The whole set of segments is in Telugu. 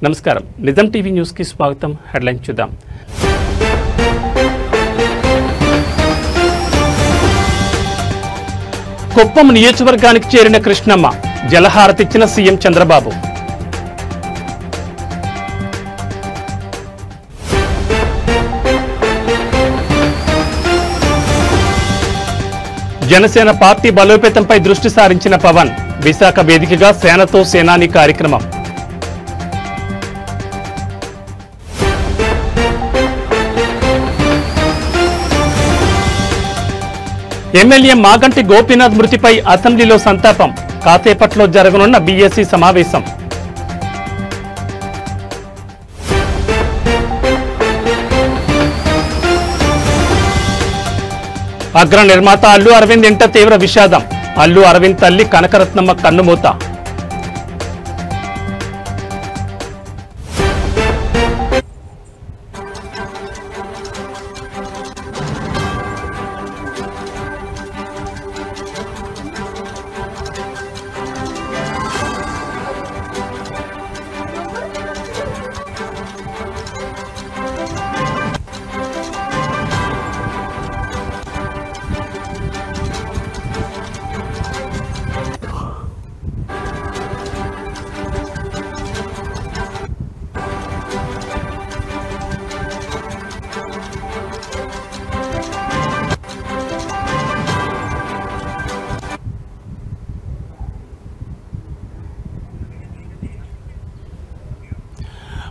నమస్కారం. నిజం టీవీ న్యూస్ కి స్వాగతం. హెడ్లైన్ చూద్దాం. కుప్పం నియోజకవర్గానికి చేరిన కృష్ణమ్మ జలహారతిచ్చిన సీఎం చంద్రబాబు. జనసేన పార్టీ బలోపేతంపై దృష్టి సారించిన పవన్. విశాఖ వేదికగా సేనతో సేనాని కార్యక్రమం. ఎమ్మెల్యే మాగంటి గోపీనాథ్ మృతిపై అసెంబ్లీలో సంతాపం. కాసేపట్లో జరగనున్న బీఎస్సీ సమావేశం. అగ్ర నిర్మాత అల్లు అరవింద్ ఇంట తీవ్ర విషాదం. అల్లు అరవింద్ తల్లి కనకరత్నమ్మ కన్నుమూత.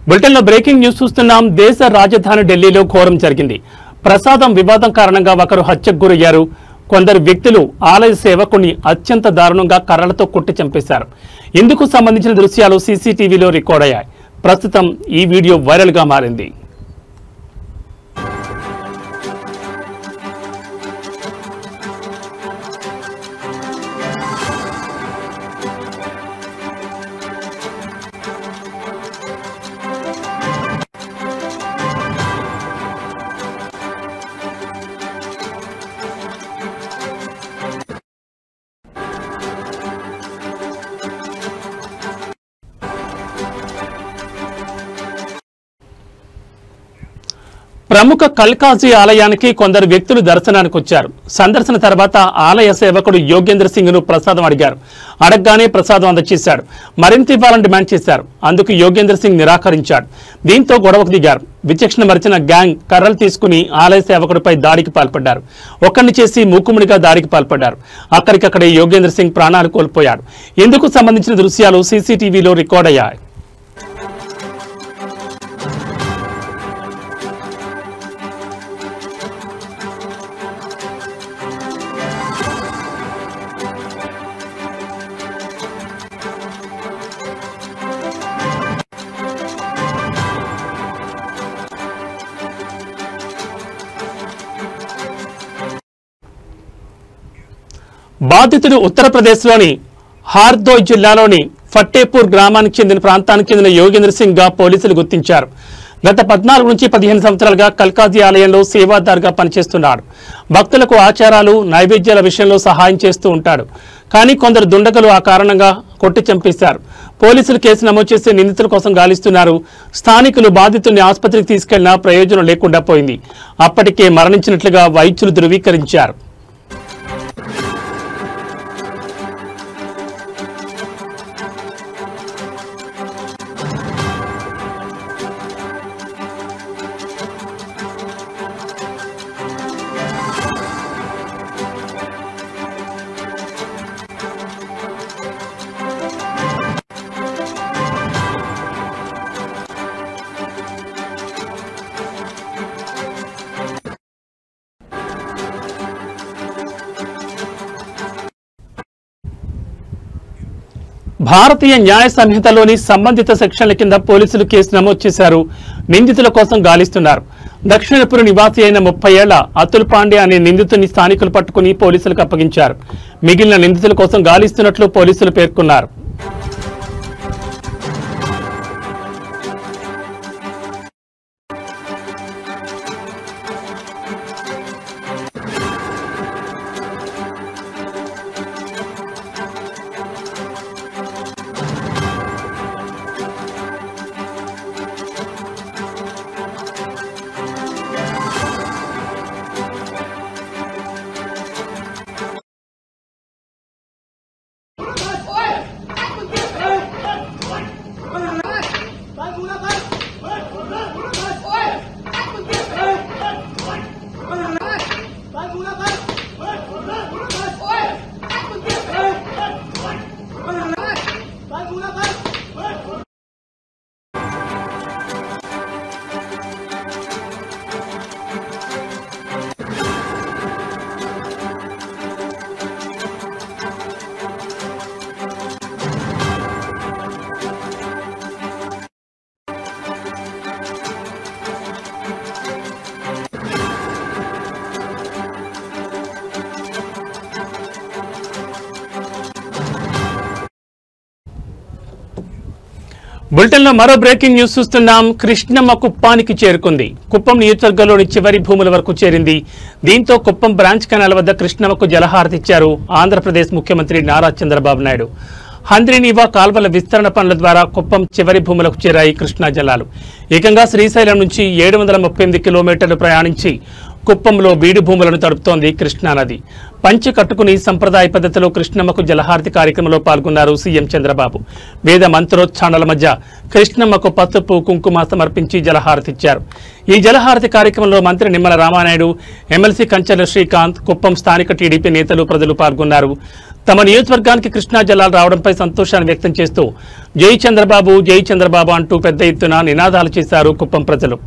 బులెటిన్లో బ్రేకింగ్ న్యూస్ చూస్తున్నాం. దేశ రాజధాని ఢిల్లీలో ఘోరం జరిగింది. ప్రసాదం వివాదం కారణంగా ఒకరు హత్యకు గురయ్యారు. కొందరు వ్యక్తులు ఆలయ సేవకుని అత్యంత దారుణంగా కర్రలతో కొట్టి చంపేశారు. ఇందుకు సంబంధించిన దృశ్యాలు సీసీటీవీలో రికార్డ్ అయ్యాయి. ప్రస్తుతం ఈ వీడియో వైరల్ గా మారింది. ప్రముఖ కల్కాజీ ఆలయానికి కొందరు వ్యక్తులు దర్శనానికి వచ్చారు. సందర్శన తర్వాత ఆలయ సేవకుడు యోగేంద్ర సింగ్ ను ప్రసాదం అడిగారు. అడగగానే ప్రసాదం అందచేశాడు. మరింత ఇవ్వాలని డిమాండ్ చేశారు. అందుకు యోగేంద్ర సింగ్ నిరాకరించాడు. దీంతో గొడవకు దిగారు. విచక్షణ మరిచిన గ్యాంగ్ కర్రలు తీసుకుని ఆలయ సేవకుడిపై దాడికి పాల్పడ్డారు. ఒక్కరిని చేసి మూకుముడిగా దాడికి పాల్పడ్డారు. అక్కడికక్కడే యోగేంద్ర సింగ్ ప్రాణాలు కోల్పోయాడు. ఇందుకు సంబంధించిన దృశ్యాలు సీసీటీవీలో రికార్డ్ అయ్యాయి. బాధితుడు ఉత్తరప్రదేశ్లోని హార్దోయ్ జిల్లాలోని ఫట్టేపూర్ గ్రామానికి చెందిన ప్రాంతానికి చెందిన యోగేంద్ర సింగ్ గా పోలీసులు గుర్తించారు. గత 14 నుంచి 15 సంవత్సరాలుగా కల్కాజీ ఆలయంలో సేవాదారుగా పనిచేస్తున్నాడు. భక్తులకు ఆచారాలు, నైవేద్యాల విషయంలో సహాయం చేస్తూ ఉంటాడు. కానీ కొందరు దుండగులు ఆ కారణంగా కొట్టి చంపేశారు. పోలీసులు కేసు నమోదు చేసి నిందితుల కోసం గాలిస్తున్నారు. స్థానికులు బాధితుల్ని ఆసుపత్రికి తీసుకెళ్లినా ప్రయోజనం లేకుండా పోయింది. అప్పటికే మరణించినట్లుగా వైద్యులు ధృవీకరించారు. భారతీయ న్యాయ సంహితలోని సంబంధిత సెక్షన్ల కింద పోలీసులు కేసు నమోదు చేశారు. నిందితుల కోసం గాలిస్తున్నారు. దక్షిణపురి నివాసి అయిన 30 ఏళ్ల అతుల్ పాండే అనే నిందితుని స్థానికులు పట్టుకుని పోలీసులకు అప్పగించారు. మిగిలిన నిందితుల కోసం గాలిస్తున్నట్లు పోలీసులు పేర్కొన్నారు. బులెటిన్లో మరో బ్రేకింగ్ న్యూస్ చూస్తున్నాం. కృష్ణమ్మ కుప్పానికి చేరుకుంది. కుప్పం నియోజకవర్గంలోని చివరి భూముల వరకు చేరింది. దీంతో కుప్పం బ్రాంచ్ కెనాల్ వద్ద కృష్ణమ్మకు జలహారతి ఇచ్చారు ఆంధ్రప్రదేశ్ ముఖ్యమంత్రి నారా చంద్రబాబు నాయుడు. హంద్రీనీవా కాల్వల విస్తరణ పనుల ద్వారా కుప్పం చివరి భూములకు చేరాయి కృష్ణా జలాలు. ఏకంగా శ్రీశైలం నుంచి 738 కిలోమీటర్లు ప్రయాణించి కుప్పంలో బీడు భూములను తడుపుతోంది కృష్ణానది. పంచె కట్టుకుని సంప్రదాయ పద్ధతిలో కృష్ణమ్మకు జలహారతి కార్యక్రమంలో పాల్గొన్నారు సీఎం చంద్రబాబు. వేద మంత్రోచ్చారణల మధ్య కృష్ణమ్మకు పసుపు కుంకుమ సమర్పించి జలహారతిచ్చారు. ఈ జలహారతి కార్యక్రమంలో మంత్రి నిమ్మల రామానాయుడు, ఎమ్మెల్సీ కంచెల శ్రీకాంత్, కుప్పం స్థానిక టీడీపీ నేతలు, ప్రజలు పాల్గొన్నారు. తమ నియోజకవర్గానికి కృష్ణా జలాలు రావడంపై సంతోషాన్ని వ్యక్తం చేస్తూ జై చంద్రబాబు, జై చంద్రబాబు అంటూ పెద్ద ఎత్తున నినాదాలు చేశారు కుప్పం ప్రజలు.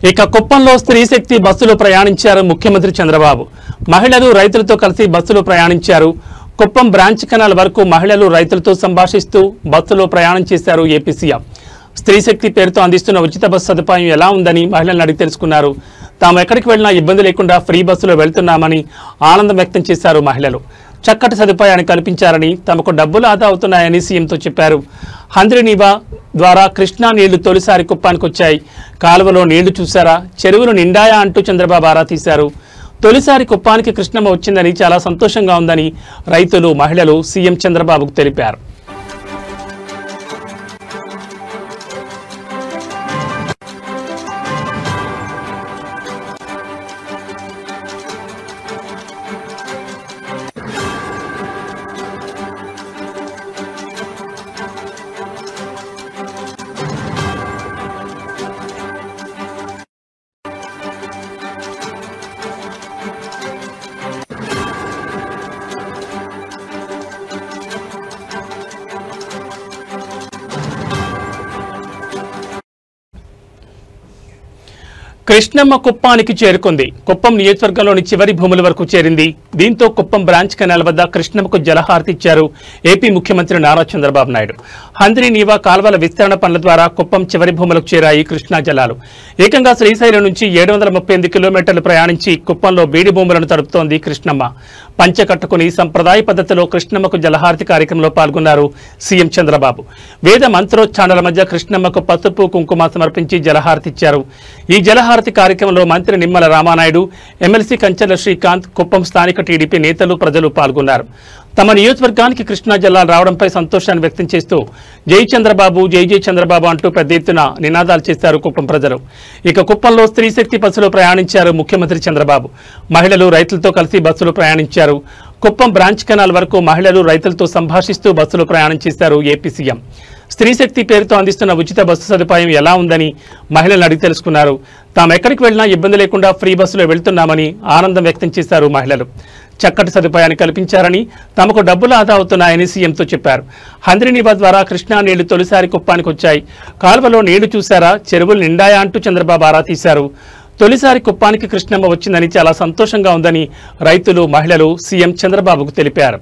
ఇక కుప్పంలో స్త్రీ శక్తి బస్సులో ప్రయాణించారు ముఖ్యమంత్రి చంద్రబాబు. మహిళలు రైతులతో కలిసి బస్సులో ప్రయాణించారు. కుప్పం బ్రాంచ్ కెనాల్ వరకు మహిళలు రైతులతో సంభాషిస్తూ బస్సులో ప్రయాణం చేశారు ఏపీ సీఎం. స్త్రీ శక్తి పేరుతో అందిస్తున్న ఉచిత బస్సు సదుపాయం ఎలా ఉందని మహిళలను అడిగి తెలుసుకున్నారు. తాము ఎక్కడికి వెళ్లినా ఇబ్బంది లేకుండా ఫ్రీ బస్సులో వెళ్తున్నామని ఆనందం వ్యక్తం చేశారు మహిళలు. చక్కటి సదుపాయాన్ని కల్పించారని, తమకు డబ్బులు ఆదా అవుతున్నాయని సీఎంతో చెప్పారు. హంద్రీనీవా ద్వారా కృష్ణా నీళ్లు తొలిసారి కుప్పానికి వచ్చాయి. కాలువలో నీళ్లు చూశారా, చెరువులు నిండాయా అంటూ చంద్రబాబు ఆరా తీశారు. తొలిసారి కుప్పానికి కృష్ణమ్మ వచ్చిందని చాలా సంతోషంగా ఉందని రైతులు, మహిళలు సీఎం చంద్రబాబుకు తెలిపారు. కృష్ణమ్మ కుప్పానికి చేరుకుంది. కుప్పం నియోజకవర్గంలోని చివరి భూముల వరకు చేరింది. దీంతో కుప్పం బ్రాంచ్ కెనాల్ వద్ద కృష్ణమ్మకు జలహారతి ఇచ్చారు ఏపీ ముఖ్యమంత్రి నారా చంద్రబాబు నాయుడు. హంద్రీనీవా కాల్వల విస్తరణ పనుల ద్వారా కుప్పం చివరి భూములకు చేరాయి కృష్ణా జలాలు. ఏకంగా శ్రీశైలం నుంచి 738 కిలోమీటర్లు ప్రయాణించి కుప్పంలో బీడి భూములను తడుపుతోంది కృష్ణమ్మ. పంచె కట్టుకుని సంప్రదాయ పద్ధతిలో కృష్ణమ్మకు జలహారతి కార్యక్రమంలో పాల్గొన్నారు సీఎం చంద్రబాబు. వేద మంత్రోచ్చారణల మధ్య కృష్ణమ్మకు పసుపు కుంకుమ సమర్పించి జలహారతిచ్చారు. ఈ జలహారతి కార్యక్రమంలో మంత్రి నిమ్మల రామానాయుడు, ఎమ్మెల్సీ కంచెల శ్రీకాంత్, కుప్పం స్థానిక టీడీపీ నేతలు, ప్రజలు పాల్గొన్నారు. తమ నియోజకవర్గానికి కృష్ణా జలాలు రావడంపై సంతోషాన్ని వ్యక్తం చేస్తూ జై చంద్రబాబు, జై జై చంద్రబాబు అంటూ పెద్ద ఎత్తున నినాదాలు చేశారు కుప్పం ప్రజలు. ఇక కుప్పంలో స్త్రీ శక్తి బస్సులో ప్రయాణించారు ముఖ్యమంత్రి చంద్రబాబు. మహిళలు రైతులతో కలిసి బస్సులో ప్రయాణించారు. కుప్పం బ్రాంచ్ కెనాల్ వరకు మహిళలు రైతులతో సంభాషిస్తూ బస్సులో ప్రయాణం చేశారు ఏపీ సీఎం. స్త్రీ శక్తి పేరుతో అందిస్తున్న ఉచిత బస్సు సదుపాయం ఎలా ఉందని మహిళలను అడిగి తెలుసుకున్నారు. తాము ఎక్కడికి వెళ్లినా ఇబ్బంది లేకుండా ఫ్రీ బస్సులో వెళ్తున్నామని ఆనందం వ్యక్తం చేశారు మహిళలు. చక్కటి సదుపాయాన్ని కల్పించారని, తమకు డబ్బులు ఆదా అవుతున్నాయని సీఎంతో చెప్పారు. హంద్రీనీవా ద్వారా కృష్ణా నీళ్లు తొలిసారి కుప్పానికి వచ్చాయి. కాలువలో నీళ్లు చూశారా, చెరువులు నిండాయా అంటూ చంద్రబాబు ఆరా తీశారు. తొలిసారి కుప్పానికి కృష్ణమ్మ వచ్చిందని చాలా సంతోషంగా ఉందని రైతులు, మహిళలు సీఎం చంద్రబాబుకు తెలిపారు.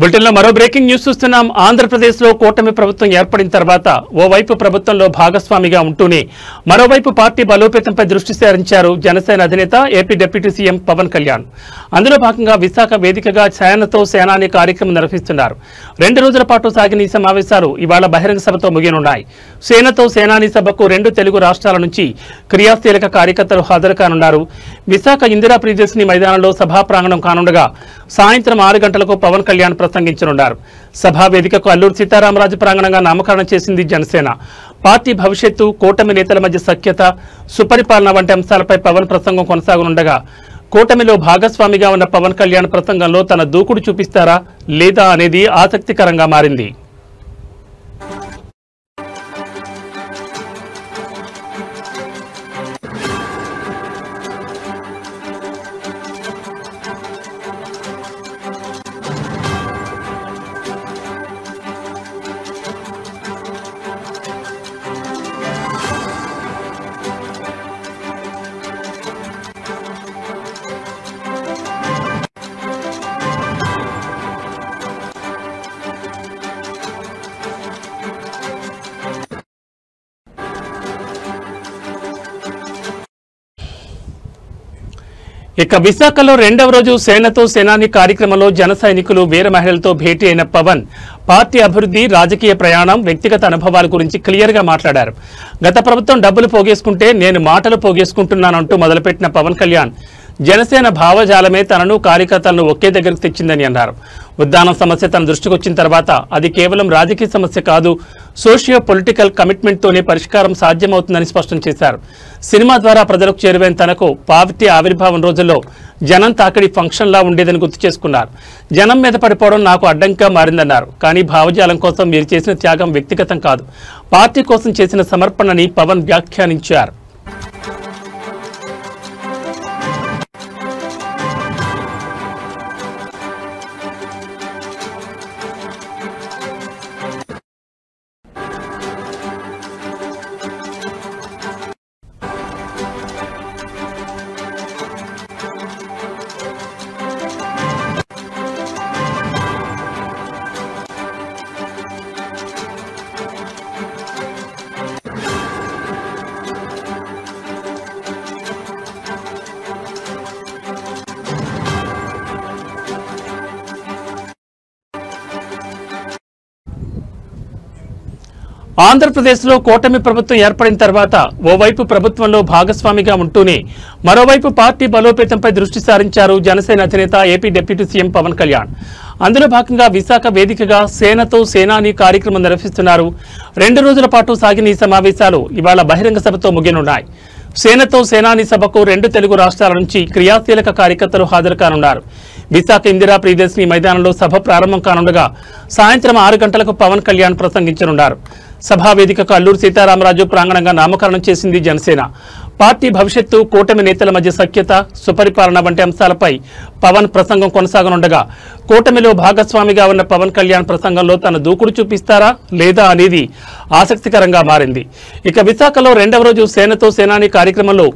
బులెటిన్లో మరో బ్రేకింగ్ న్యూస్ చూస్తున్నాం. ఆంధ్రప్రదేశ్లో కూటమి ప్రభుత్వం ఏర్పడిన తర్వాత ఓవైపు ప్రభుత్వంలో భాగస్వామిగా ఉంటూనే మరోవైపు పార్టీ బలోపేతంపై దృష్టి సారించారు జనసేన అధినేత AP deputy CM Pawan Kalyan. అందులో భాగంగా విశాఖ వేదికగా సేనతో సేనాని కార్యక్రమం నిర్వహిస్తున్నారు. 2 రోజుల పాటు సాగిన ఈ సమావేశాలు ఇవాళ బహిరంగ సభతో ముగియనున్నాయి. సేనతో సేనాని సభకు 2 తెలుగు రాష్ట్రాల నుంచి క్రియాశీలక కార్యకర్తలు హాజరు కానున్నారు. విశాఖ ఇందిరా ప్రియదర్శిని మైదానంలో సభా ప్రాంగణం కానుండగా సాయంత్రం 6 గంటలకు పవన్ కళ్యాణ్ ప్రసంగించనున్నారు. సభా వేదికకు అల్లూరు సీతారామరాజు ప్రాంగణంగా నామకరణం చేసింది జనసేన. పార్టీ భవిష్యత్తు, కూటమి నేతల మధ్య సఖ్యత, సుపరిపాలన వంటి అంశాలపై పవన్ ప్రసంగం కొనసాగనుండగా కూటమిలో భాగస్వామిగా ఉన్న పవన్ కళ్యాణ్ ప్రసంగంలో తన దూకుడు చూపిస్తారా లేదా అనేది ఆసక్తికరంగా మారింది. ఇక విశాఖలో 2వ రోజు సేనతో సేనాని కార్యక్రమంలో జన సైనికులు, వీర మహిళలతో భేటీ అయిన పవన్ పార్టీ అభివృద్ధి, రాజకీయ ప్రయాణం, వ్యక్తిగత అనుభవాల గురించి క్లియర్ గా మాట్లాడారు. గత ప్రభుత్వం డబ్బులు పోగేసుకుంటే నేను మాటలు పోగేసుకుంటున్నానంటూ మొదలుపెట్టిన పవన్ కళ్యాణ్ జనసేన భావజాలమే తనను, కార్యకర్తలను ఒకే దగ్గరకు తెచ్చిందని అన్నారు. ఉద్దానం సమస్య తన దృష్టికి వచ్చిన తర్వాత అది కేవలం రాజకీయ సమస్య కాదు, సోషియో పొలిటికల్ కమిట్మెంట్ తోనే పరిష్కారం సాధ్యమవుతుందని స్పష్టం చేశారు. సినిమా ద్వారా ప్రజలకు చేరువైన తనకు పార్టీ ఆవిర్భావం రోజుల్లో జనం తాకిడి ఫంక్షన్లా ఉండేదని గుర్తు చేసుకున్నారు. జనం మీద పడిపోవడం నాకు అడ్డంకిగా మారిందన్నారు. కానీ భావజాలం కోసం మీరు చేసిన త్యాగం వ్యక్తిగతం కాదు, పార్టీ కోసం చేసిన సమర్పణని పవన్ వ్యాఖ్యానించారు. ఆంధ్రప్రదేశ్లో కూటమి ప్రభుత్వం ఏర్పడిన తర్వాత ఓవైపు ప్రభుత్వంలో భాగస్వామిగా ఉంటూనే మరోవైపు పార్టీ బలోపేతంపై దృష్టి సారించారు జనసేన అధినేత AP deputy CM Pawan Kalyan. అందులో భాగంగా విశాఖ వేదికగా సేనతో సేనాని కార్యక్రమం నిర్వహిస్తున్నారు. 2 రోజుల పాటు సాగిన ఈ సమావేశాలు ఇవాళ బహిరంగ సభతో ముగియనున్నాయి. సేనతో సేనాని సభకు 2 తెలుగు రాష్ట్రాల నుంచి క్రియాశీలక కార్యకర్తలు హాజరు కానున్నారు. విశాఖ ఇందిరా ప్రియదర్శిని మైదానంలో సభ ప్రారంభం కానుండగా సాయంత్రం 6 గంటలకు పవన్ కళ్యాణ్ ప్రసంగించనున్నారు. సభా వేదికకు అల్లూరు సీతారామరాజు ప్రాంగణంగా నామకరణం చేసింది జనసేన. పార్టీ భవిష్యత్తు, కూటమి నేతల మధ్య సఖ్యత, సుపరిపాలన వంటి అంశాలపై పవన్ ప్రసంగం కొనసాగనుండగా కూటమిలో భాగస్వామిగా ఉన్న పవన్ కళ్యాణ్ ప్రసంగంలో తన దూకుడు చూపిస్తారా లేదా అనేది ఆసక్తికరంగా మారింది. ఇక విశాఖలో 2వ రోజు సేనతో సేనాని కార్యక్రమంలో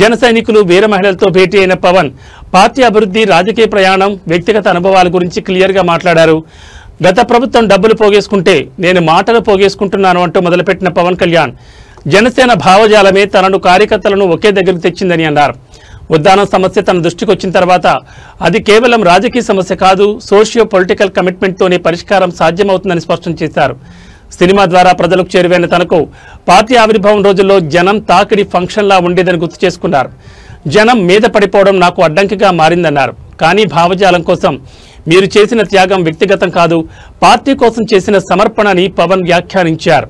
జన సైనికులు, వీర మహిళలతో భేటీ అయిన పవన్ పార్టీ అభివృద్ధి, రాజకీయ ప్రయాణం, వ్యక్తిగత అనుభవాల గురించి క్లియర్ గా మాట్లాడారు. గత ప్రభుత్వం డబ్బులు పోగేసుకుంటే నేను మాటలు పోగేసుకుంటున్నాను అంటూ మొదలుపెట్టిన పవన్ కళ్యాణ్ జనసేన భావజాలమే తనను, కార్యకర్తలను ఒకే దగ్గరకు తెచ్చిందని అన్నారు. ఉద్దానం సమస్య తన దృష్టికి వచ్చిన తర్వాత అది కేవలం రాజకీయ సమస్య కాదు, సోషియో పొలిటికల్ కమిట్మెంట్ తోనే పరిష్కారం సాధ్యమవుతుందని స్పష్టం చేశారు. సినిమా ద్వారా ప్రజలకు చేరువైన తనకు పార్టీ ఆవిర్భావం రోజుల్లో జనం తాకిడి ఫంక్షన్లా ఉండేదని గుర్తు చేసుకున్నారు. జనం మీద పడిపోవడం నాకు అడ్డంకిగా మారిందన్నారు. కానీ భావజాలం కోసం మీరు చేసిన త్యాగం వ్యక్తిగతం కాదు, పార్టీ కోసం చేసిన సమర్పణని పవన్ వ్యాఖ్యానించారు.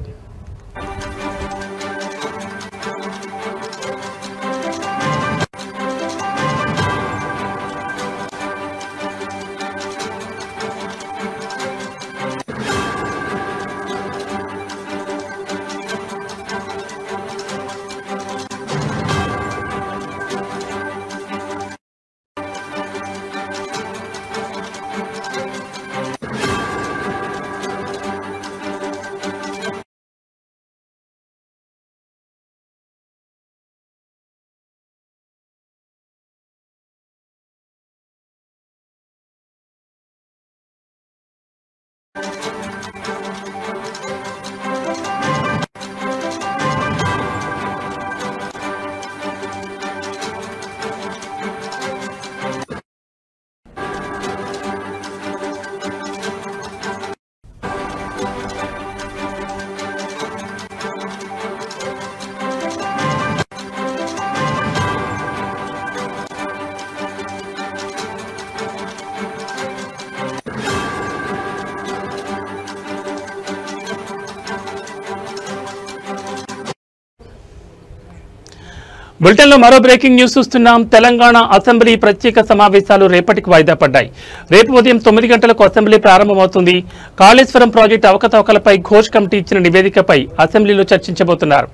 బులెటిన్లో మరో బ్రేకింగ్ న్యూస్ చూస్తున్నాం. తెలంగాణ అసెంబ్లీ ప్రత్యేక సమావేశాలు రేపటికి వాయిదా పడ్డాయి. రేపు ఉదయం 9 గంటలకు అసెంబ్లీ ప్రారంభమవుతుంది. కాళేశ్వరం ప్రాజెక్టు అవకతవకలపై ఘోష్ కమిటీ ఇచ్చిన నివేదికపై అసెంబ్లీలో చర్చించబోతున్నారు.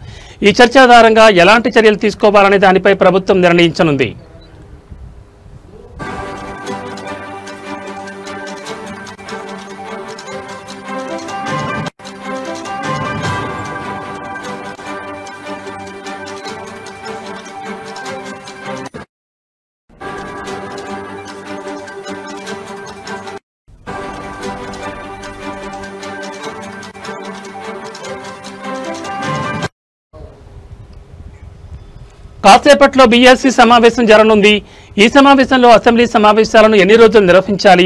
ఈ చర్చ ఆధారంగా ఎలాంటి చర్యలు తీసుకోవాలనే దానిపై ప్రభుత్వం నిర్ణయించనుంది. కాసేపట్లో బీఎస్సీ సమావేశం జరగనుంది. ఈ సమావేశంలో అసెంబ్లీ సమావేశాలను ఎన్ని రోజులు నిర్వహించాలి,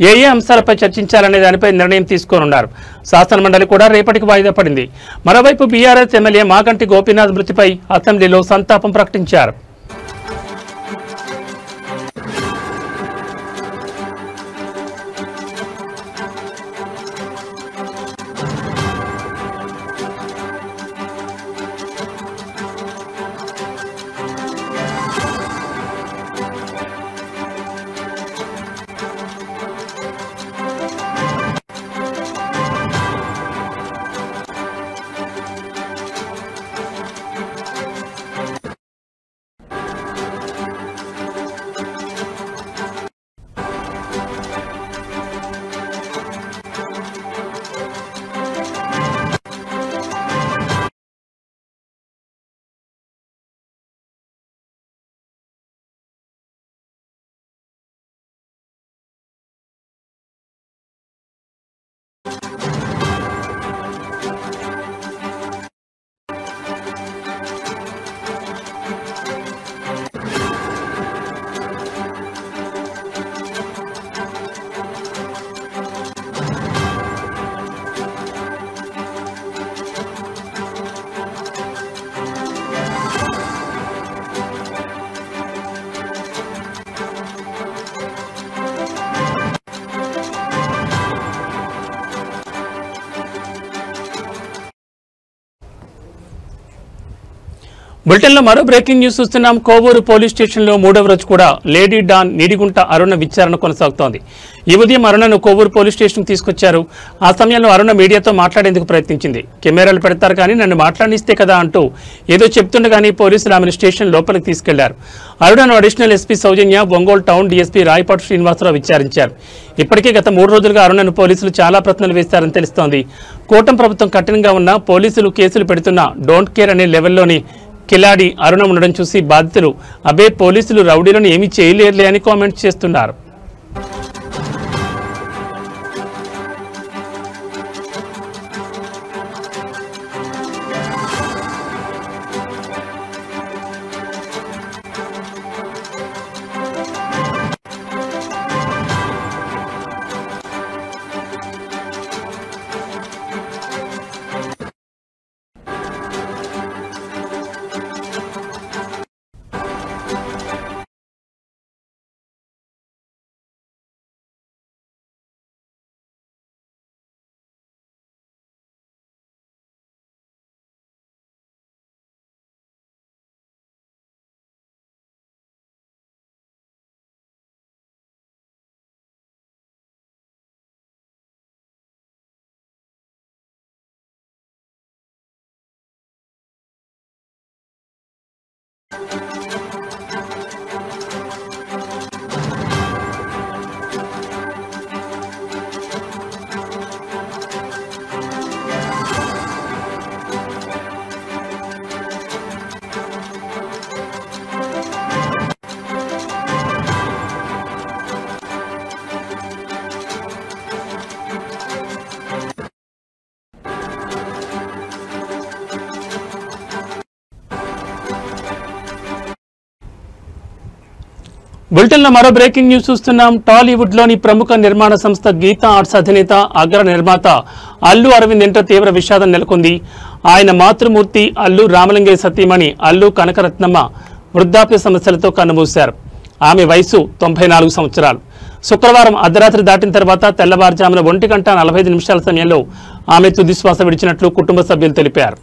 ఏ అంశాలపై చర్చించాలనే దానిపై నిర్ణయం తీసుకోనున్నారు. శాసనమండలి కూడా రేపటికి వాయిదా పడింది. మరోవైపు బీఆర్ఎస్ ఎమ్మెల్యే మాగంటి గోపీనాథ్ మృతిపై అసెంబ్లీలో సంతాపం ప్రకటించారు. బులెటిన్లో మరో బ్రేకింగ్ న్యూస్ చూస్తున్నాం. కోవూరు పోలీస్ స్టేషన్లో 3వ రోజు కూడా లేడీ డాన్ నీడిగుంట అరుణ విచారణ కొనసాగుతోంది. ఈ ఉదయం అరుణను కోవూరు పోలీస్ స్టేషన్కి తీసుకొచ్చారు. ఆ సమయంలో అరుణ మీడియాతో మాట్లాడేందుకు ప్రయత్నించింది. కెమెరాలు పెడతారు కానీ నన్ను మాట్లాడిస్తే కదా అంటూ ఏదో చెప్తుండగానే పోలీసులు ఆమెను స్టేషన్ లోపలికి తీసుకెళ్లారు. అరుణను అడిషనల్ ఎస్పీ సౌజన్య, ఒంగోలు టౌన్ డీఎస్పీ రాయపాటి శ్రీనివాసరావు విచారించారు. ఇప్పటికే గత 3 రోజులుగా అరుణను పోలీసులు చాలా ప్రశ్నలు వేశారని తెలుస్తోంది. కూటమి ప్రభుత్వం కఠినంగా ఉన్న పోలీసులు కేసులు పెడుతున్నా డోంట్ కేర్ అనే లెవెల్లోని కిలాడి అరుణ ఉండడం చూసి బాధితులు అబే పోలీసులు రౌడీలను ఏమీ చేయలేరులే అని కామెంట్ చేస్తున్నారు. బులెటిన్లో మరో బ్రేకింగ్ న్యూస్ చూస్తున్నాం. టాలీవుడ్లోని ప్రముఖ నిర్మాణ సంస్థ గీతా ఆర్ట్స్ అధినేత అగ్ర నిర్మాత అల్లు అరవింద్ ఇంట తీవ్ర విషాదం నెలకొంది. ఆయన మాతృమూర్తి అల్లు రామలింగయ్య సతీమణి అల్లు కనకరత్నమ్మ వృద్ధాప్య సమస్యలతో కన్నుమూశారు. ఆమె వయసు 94 సంవత్సరాలు. శుక్రవారం అర్ధరాత్రి దాటిన తర్వాత తెల్లవారుజామున 1:45 సమయంలో ఆమె తుదిశ్వాస విడిచినట్లు కుటుంబ సభ్యులు తెలిపారు.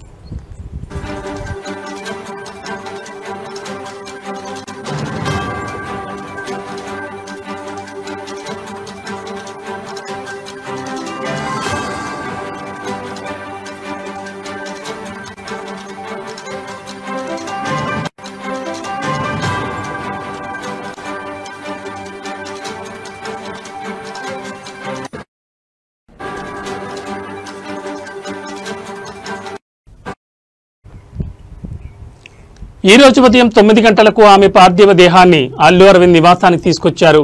ఈ రోజు ఉదయం 9 గంటలకు ఆమె పార్థివ దేహాన్ని అల్లు అరవింద్ నివాసానికి తీసుకొచ్చారు.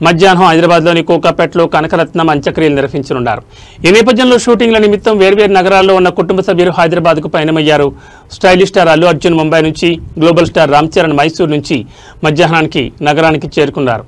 మధ్యాహ్నం హైదరాబాద్లోని కోకాపేటలో కనకరత్నం అంత్యక్రియలు నిర్వహించనున్నారు. ఈ నేపథ్యంలో షూటింగ్ల నిమిత్తం వేర్వేరు నగరాల్లో ఉన్న కుటుంబ సభ్యులు హైదరాబాద్కు పయనమయ్యారు. స్టైలిష్ స్టార్ అల్లు అర్జున్ ముంబై నుంచి, గ్లోబల్ స్టార్ రామ్ చరణ్ మైసూర్ నుంచి మధ్యాహ్నానికి నగరానికి చేరుకున్నారు.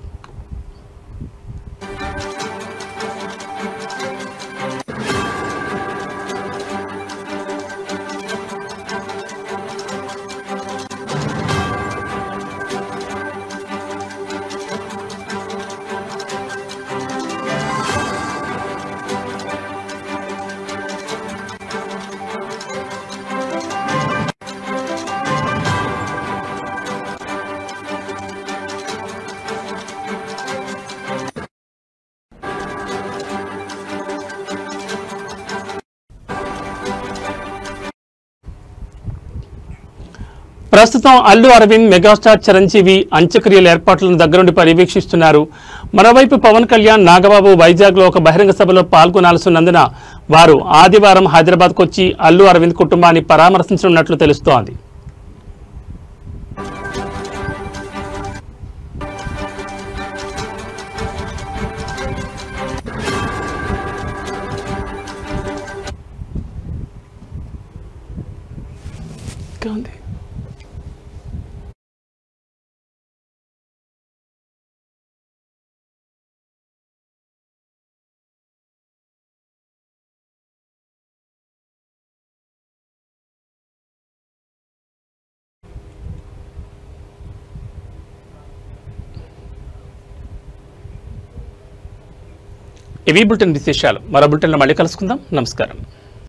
ప్రస్తుతం అల్లు అరవింద్, మెగాస్టార్ చిరంజీవి అంత్యక్రియల ఏర్పాట్లను దగ్గరుండి పర్యవేక్షిస్తున్నారు. మరోవైపు పవన్ కళ్యాణ్, నాగబాబు వైజాగ్లో ఒక బహిరంగ సభలో పాల్గొనాల్సినందున వారు ఆదివారం హైదరాబాద్కు వచ్చి అల్లు అరవింద్ కుటుంబాన్ని పరామర్శించనున్నట్లు తెలుస్తోంది. ఇవి బులెటిన్ విశేషాలు. మరో బులెటిన్లో మళ్ళీ కలుసుకుందాం. నమస్కారం.